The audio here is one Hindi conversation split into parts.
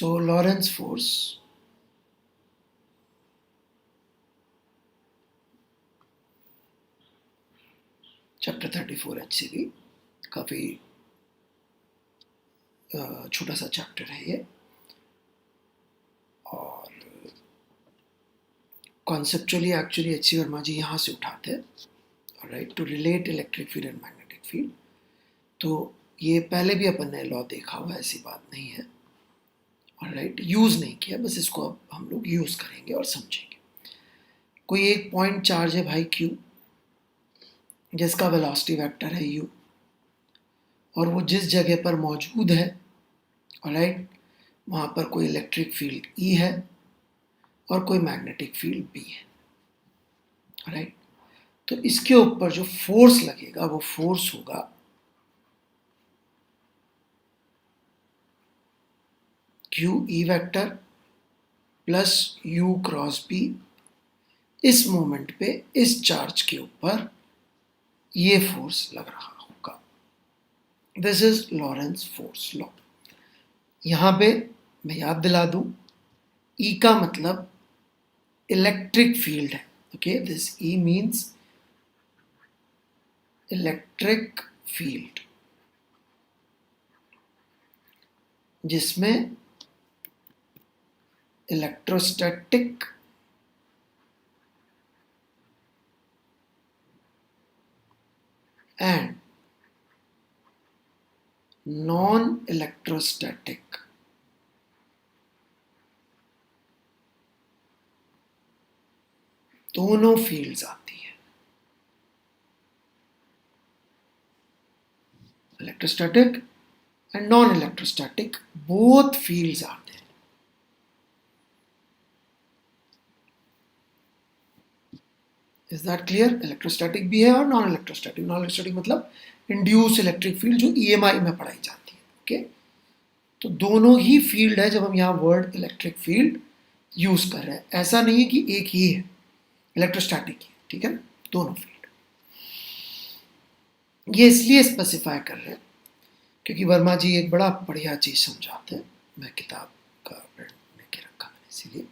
So Lorentz force chapter 34 HCV काफ़ी छोटा सा चैप्टर है ये, और conceptually actually HC Verma ji यहाँ से उठाते हैं, right, to relate electric field and magnetic field. तो ये पहले भी अपन ने लॉ देखा हुआ, ऐसी बात नहीं है, राइट, यूज़ नहीं किया, बस इसको अब हम लोग यूज़ करेंगे और समझेंगे। कोई एक पॉइंट चार्ज है भाई Q, जिसका वेलोसिटी वेक्टर है U, और वो जिस जगह पर मौजूद है, राइट, वहाँ पर कोई इलेक्ट्रिक फील्ड E है और कोई मैग्नेटिक फील्ड B है, राइट। तो इसके ऊपर जो फोर्स लगेगा वो फोर्स होगा QE vector plus U cross B। इस मोमेंट पे इस चार्ज के ऊपर ये फोर्स लग रहा होगा। This is Lawrence force law. यहाँ पे मैं याद दिला दूं, E का मतलब इलेक्ट्रिक फील्ड है, okay, this E means electric field, जिसमें इलेक्ट्रोस्टैटिक एंड नॉन इलेक्ट्रोस्टैटिक दोनों फील्ड्स आती है। Electrostatic and non-electrostatic, both fields are there. Is that clear? Electrostatic भी है और non-electrostatic। non-electrostatic मतलब induced electric field जो EMI में पढ़ाई जाती है, ओके। तो दोनों ही फील्ड है जब हम यहाँ वर्ड इलेक्ट्रिक फील्ड यूज कर रहे हैं। ऐसा नहीं है कि एक ही है, इलेक्ट्रोस्टैटिक ही, ठीक है ना, दोनों फील्ड। ये इसलिए स्पेसिफाई कर रहे हैं क्योंकि वर्मा जी एक बड़ा बढ़िया चीज़ समझाते हैं। मैं किताब का प्रिंट लेके रखा मैंने इसीलिए,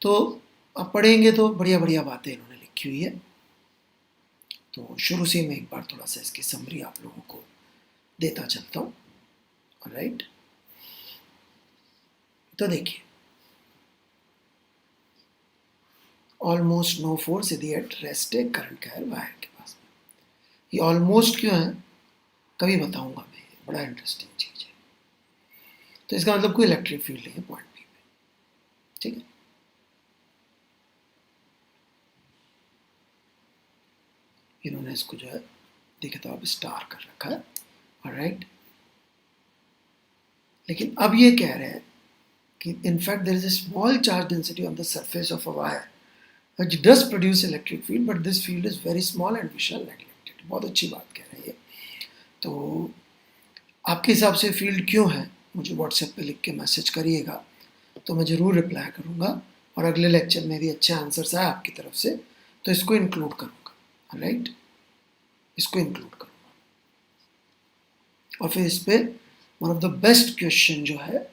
तो आप पढ़ेंगे तो बढ़िया बढ़िया बातें इन्होंने लिखी हुई है। तो शुरू से मैं एक बार थोड़ा सा इसकी समरी आप लोगों को देता चलता हूँ, राइट। तो देखिए, ऑलमोस्ट नो फोर्स यदि एट रेस्ट है, करंट का है वायर के पास में। ये ऑलमोस्ट क्यों है कभी बताऊंगा मैं, बड़ा इंटरेस्टिंग चीज है। तो इसका मतलब कोई इलेक्ट्रिक फील्ड नहीं है पॉइंट बी में, ठीक है। इन्होंने इसको जो है देखे तो अब स्टार कर रखा है, ऑलराइट। लेकिन अब ये कह रहे हैं कि in fact there is a small charge density on the surface of a wire which does produce electric field but this field is very small and we shall neglect it। बहुत अच्छी बात कह रहे हैं ये। तो आपके हिसाब से फील्ड क्यों है, मुझे व्हाट्सएप पे लिख के मैसेज करिएगा, तो मैं ज़रूर रिप्लाई करूँगा, और अगले लेक्चर में भी अच्छे आंसर्स आए आपकी तरफ से तो इसको इंक्लूड करूँगा, राइट, इसको इंक्लूड करूँगा। और फिर इस पर one of the best question जो है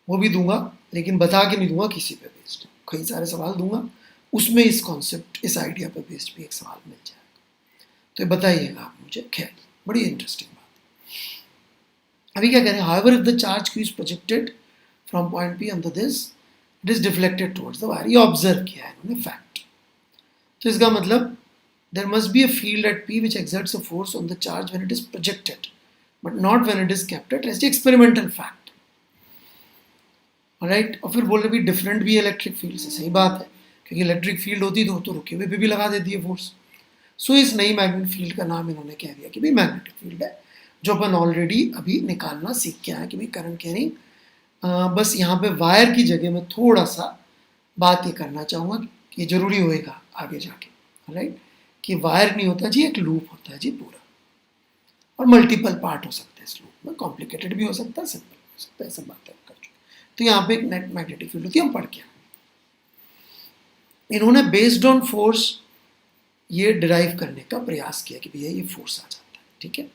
वो भी दूंगा, लेकिन बता के नहीं दूंगा किसी पे बेस्ड, कई सारे सवाल दूंगा, उसमें इस कॉन्सेप्ट, इस आइडिया पे बेस्ड भी एक सवाल मिल जाएगा। तो बताइएगा आप मुझे, खैर बड़ी इंटरेस्टिंग बात। अभी क्या कह रहे हैं, however if the charge Q is projected from point P on this, it is deflected towards the wire. ये ऑब्जर्व किया है इन्होंने फैक्ट। तो इसका मतलब there must be a field at P which exerts a force on the charge when it is projected but not when it is kept at rest। experimental fact, right. और फिर बोल रहे भी डिफरेंट भी इलेक्ट्रिक फील्ड से, सही बात है, क्योंकि इलेक्ट्रिक फील्ड होती तो रुके हुए पे भी लगा देती है फोर्स। सो इस नई मैग्नेटिक फील्ड का नाम इन्होंने कह दिया कि भाई मैग्नेटिक फील्ड है, जो अपन ऑलरेडी अभी निकालना सीख के आए कि भाई करंट कैरिंग। बस यहाँ पे वायर की जगह में थोड़ा सा बात ये करना चाहूँगा कि ये जरूरी होएगा आगे जाके, राइट, कि वायर नहीं होता जी, एक लूप होता है जी पूरा, और मल्टीपल पार्ट हो सकते हैं इस लूप में, कॉम्प्लिकेटेड भी हो सकता है, सिंपल हो सकता है, सब बातें कर चुके। तो यहाँ पे एक नेट मैग्नेटिक फील्ड होती है, हम पढ़ के इन्होंने बेस्ड ऑन फोर्स ये डिराइव करने का प्रयास किया कि भैया ये फोर्स आ जाता है, ठीक है।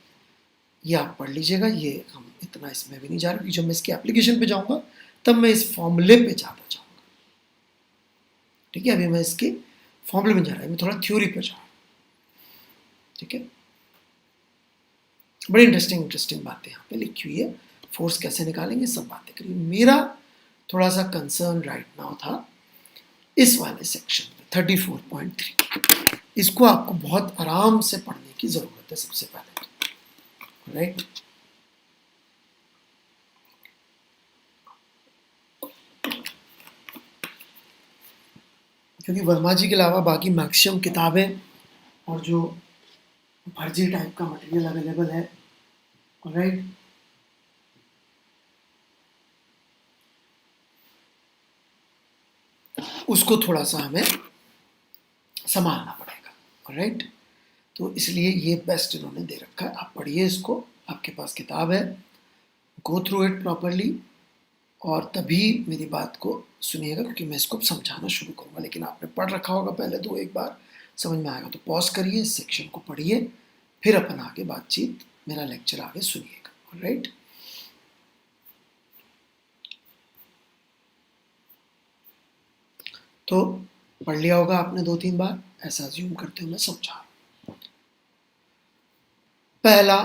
ये आप पढ़ लीजिएगा, ये हम इतना इसमें भी नहीं जा रहा, क्योंकि जब मैं इसके एप्लीकेशन पे जाऊंगा तब मैं इस फॉर्मूले पे ज़्यादा जाऊंगा। ठीक है, अभी मैं इसके फॉर्मूले में जा रहा है, मैं थोड़ा थ्योरी पे जा रहा हूँ। ठीक है, बड़ी इंटरेस्टिंग बातें यहाँ पे लिखी हुई है, फोर्स कैसे निकालेंगे सब बातें करिए। मेरा थोड़ा सा कंसर्न राइट नाउ था इस वाले सेक्शन में 34.3, इसको आपको बहुत आराम से पढ़ने की जरूरत है सबसे पहले, राइट। क्योंकि वर्मा जी के अलावा बाकी मैक्सिमम किताबें और जो फर्जी टाइप का मटेरियल अवेलेबल है, राइट, उसको थोड़ा सा हमें संभालना पड़ेगा, राइट। तो इसलिए ये बेस्ट इन्होंने दे रखा है, आप पढ़िए इसको, आपके पास किताब है, गो थ्रू इट प्रॉपरली, और तभी मेरी बात को सुनिएगा, क्योंकि मैं इसको समझाना शुरू करूँगा। लेकिन आपने पढ़ रखा होगा पहले तो एक बार समझ में आएगा, तो पॉज करिए, इस सेक्शन को पढ़िए, फिर अपन आगे बातचीत, मेरा लेक्चर आगे सुनिएगा, राइट। तो पढ़ लिया होगा आपने 2-3 बार, ऐसा अज्यूम करते हुए मैं समझा रहा हूँ। पहला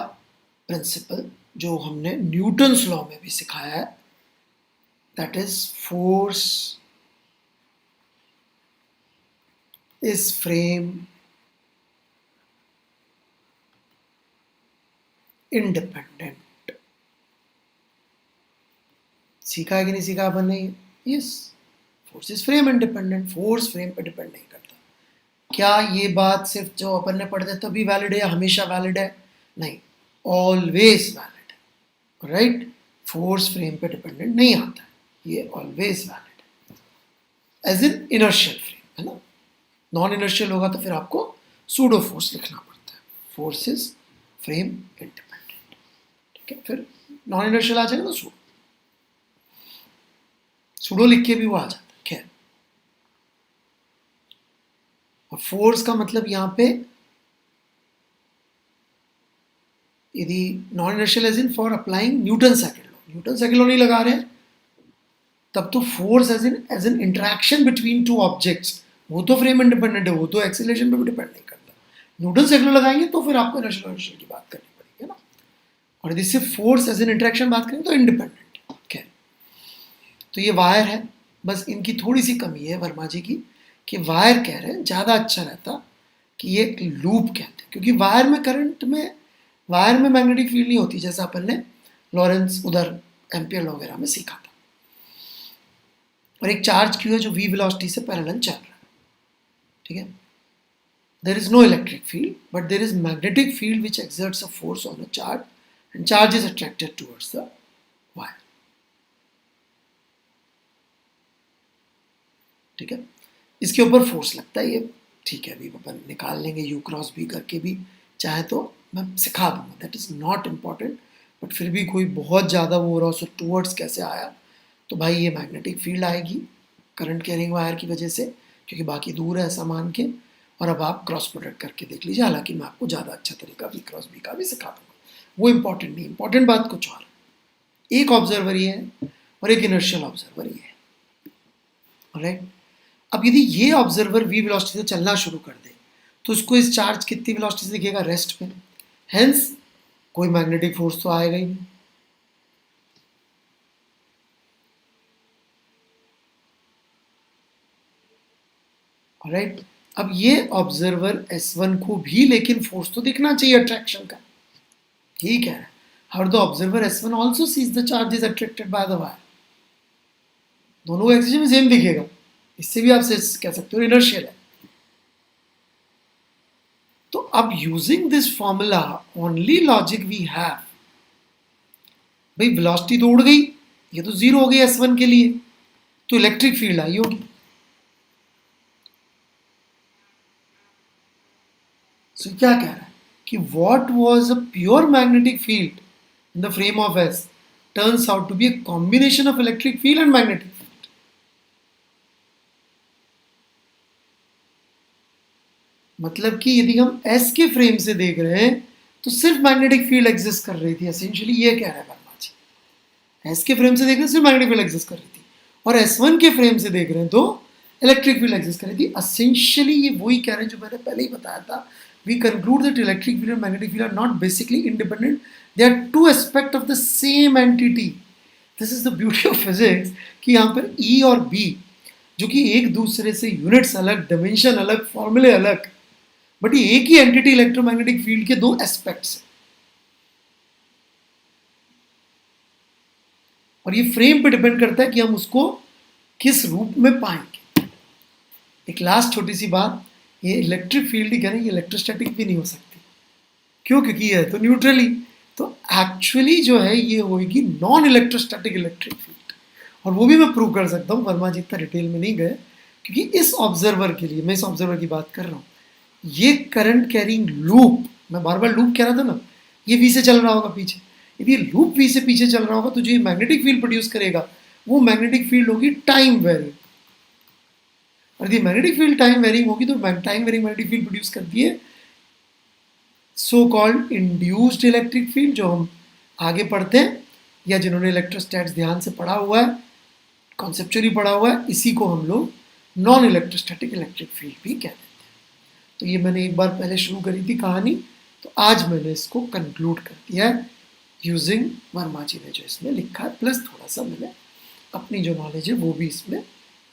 प्रिंसिपल जो हमने न्यूटन्स लॉ में भी सिखाया है, that is force is frame independent. सीखा है कि नहीं सीखा अपन ने? Yes, force is frame independent, force frame पे डिपेंड नहीं करता। क्या ये बात सिर्फ जो अपन ने पढ़ते तभी वैलिड है या हमेशा वैलिड है? नहीं, ऑलवेज वैलिड है, राइट। फोर्स फ्रेम पे डिपेंडेंट नहीं आता है, ये ऑलवेज वैलिड है, एज इन इनर्शियल फ्रेम, है ना। नॉन इनर्शियल होगा तो फिर आपको सूडो फोर्स लिखना पड़ता है, फोर्स इज फ्रेम इंडिपेंडेंट। ठीक है, फिर नॉन इनर्शियल आ जाएगा ना सूडो, सूडो लिख के भी वो आ जाता है, खैर। और फोर्स का मतलब यहाँ पे यदि non inertial as in for applying Newton second law, Newton second law नहीं लगा रहे हैं तब तो force as in interaction between two objects, वो तो फ्रेम इंडिपेंडेंट है, वो तो एक्सीलरेशन पे भी डिपेंड नहीं करता। न्यूटन सेकंड लॉ लगाएंगे तो फिर आपको इनर्शियल इनर्शियल की बात करनी पड़ेगी ना। और यदि सिर्फ फोर्स एज इन इंटरेक्शन बात करें तो इंडिपेंडेंट है। तो ये वायर है, बस इनकी थोड़ी सी कमी है वर्मा जी की, कि वायर कह रहे हैं ज़्यादा अच्छा रहता कि ये एक लूप कहते हैं, क्योंकि वायर में करंट में, वायर में मैग्नेटिक फील्ड नहीं होती, जैसा अपन ने लॉरेंस उधर एम्पियर वगैरह में सीखा था। और एक चार्ज क्यू है जो v वेलोसिटी से पैरेलल चल रहा है, ठीक है। There is no electric field but there is magnetic field which exerts a force on a charge and charge is attracted towards the wire. ठीक है, इसके ऊपर फोर्स लगता है, ये ठीक है, अभी अपन निकाल लेंगे यू क्रॉस बी करके भी, चाहे तो मैं सिखा दूंगा, that is not important. But फिर भी कोई बहुत ज़्यादा वो हो रहा हो टूवर्ड्स कैसे आया, तो भाई ये मैग्नेटिक फील्ड आएगी करंट कैरिंग वायर की वजह से, क्योंकि बाकी दूर है ऐसा मान के। और अब आप क्रॉस प्रोडक्ट करके देख लीजिए, हालांकि मैं आपको ज़्यादा अच्छा तरीका वी क्रॉस बी का भी सिखा दूंगा, वो इंपॉर्टेंट नहीं, इंपॉर्टेंट बात कुछ और, एक ऑब्जर्वर ही है और एक इनर्शियल ऑब्जर्वर ही है, राइट। अब यदि ये ऑब्जर्वर v वेलोसिटी से चलना शुरू कर दे तो इसको इस चार्ज कितनी वेलोसिटी से दिखेगा? रेस्ट पे, हेंस कोई मैग्नेटिक फोर्स तो आएगा ही नहीं, राइट। अब ये ऑब्जर्वर S1 को भी लेकिन फोर्स तो दिखना चाहिए अट्रैक्शन का, ठीक है। How the observer S1 also sees the charge is attracted by the wire, दोनों को एक्सिस में सेम दिखेगा, इससे भी आप कह सकते हो इनर्शियल है। तो अब using this formula only logic we have, भाई वेलोसिटी तो उड़ गई, ये तो जीरो हो गई S1 के लिए, तो इलेक्ट्रिक फील्ड आई होगी। सो क्या कह रहा है कि what was a pure magnetic field in the frame of S turns out to be a combination of electric field and magnetic field. मतलब कि यदि हम S के फ्रेम से देख रहे हैं तो सिर्फ मैग्नेटिक फील्ड एग्जिस्ट कर रही थी, एसेंशियली ये कह रहा है वर्मा जी, एस के फ्रेम से देख रहे हैं सिर्फ मैग्नेटिक फील्ड एग्जिस्ट कर रही थी, और S1 के फ्रेम से देख रहे हैं तो इलेक्ट्रिक फील्ड एग्जिस्ट कर रही थी। असेंशियली ये वही कह रहे हैं जो मैंने पहले ही बताया था, we conclude that electric field and magnetic field are not basically independent, they are two aspect of the same entity. This is the beauty of physics कि यहाँ पर E और B जो कि एक दूसरे से यूनिट्स अलग, डायमेंशन अलग, फॉर्मूले अलग, बट ये एक ही एंटिटी इलेक्ट्रोमैग्नेटिक फील्ड के दो एस्पेक्ट्स हैं। और ये फ्रेम पे डिपेंड करता है कि हम उसको किस रूप में पाएंगे। एक लास्ट छोटी सी बात, ये इलेक्ट्रिक फील्ड ही कह रहे हैं, ये इलेक्ट्रोस्टैटिक भी नहीं हो सकती। क्यों? क्योंकि ये है तो न्यूट्रली, तो एक्चुअली जो है ये होगी नॉन इलेक्ट्रोस्टैटिक इलेक्ट्रिक फील्ड। और वो भी मैं प्रूव कर सकता हूँ, वर्मा जी इतना डिटेल में नहीं गए, क्योंकि इस ऑब्जर्वर के लिए, मैं इस ऑब्जर्वर की बात कर रहा हूँ, ये करंट कैरिंग लूप, मैं बार बार लूप कह रहा था ना, ये वी से चल रहा होगा पीछे, यदि लूप वी से पीछे चल रहा होगा तो जो ये मैग्नेटिक फील्ड प्रोड्यूस करेगा वो मैग्नेटिक फील्ड होगी टाइम वेरिंग। और यदि मैग्नेटिक फील्ड टाइम वेरिंग होगी तो time varying magnetic field produce करती है so called induced electric field, जो हम आगे पढ़ते हैं या जिन्होंने इलेक्ट्रोस्टैट्स ध्यान से पढ़ा हुआ है, कॉन्सेप्चुअली पढ़ा हुआ है, इसी को हम लोग नॉन इलेक्ट्रोस्टैटिक इलेक्ट्रिक फील्ड भी कहते हैं। तो ये मैंने एक बार पहले शुरू करी थी कहानी, तो आज मैंने इसको कंक्लूड कर दिया है यूजिंग वर्मा जी ने जो इसमें लिखा है, प्लस थोड़ा सा मैंने अपनी जो नॉलेज है वो भी इसमें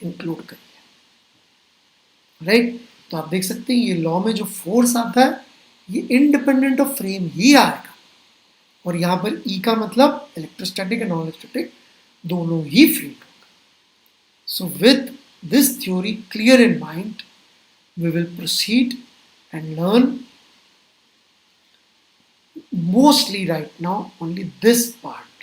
इंक्लूड करी है। राइट, तो आप देख सकते हैं ये लॉ में जो फोर्स आता है ये इंडिपेंडेंट ऑफ फ्रेम ही आएगा, और यहाँ पर E का मतलब इलेक्ट्रोस्टैटिक एंड नॉन इलेक्ट्रोस्टैटिक दोनों ही फील्ड होगा। So with this theory clear in mind we will proceed and learn mostly right now only this part,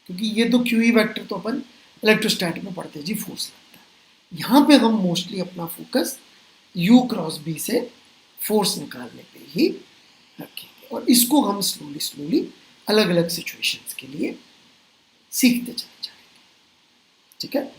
क्योंकि ये तो QE वेक्टर तो अपन इलेक्ट्रोस्टैटिक में पढ़ते हैं जी, फोर्स लगता है। यहाँ पे हम मोस्टली अपना फोकस U क्रॉस B से फोर्स निकालने पे ही रखेंगे, और इसको हम स्लोली अलग अलग सिचुएशंस के लिए सीखते चले जाएंगे। ठीक है।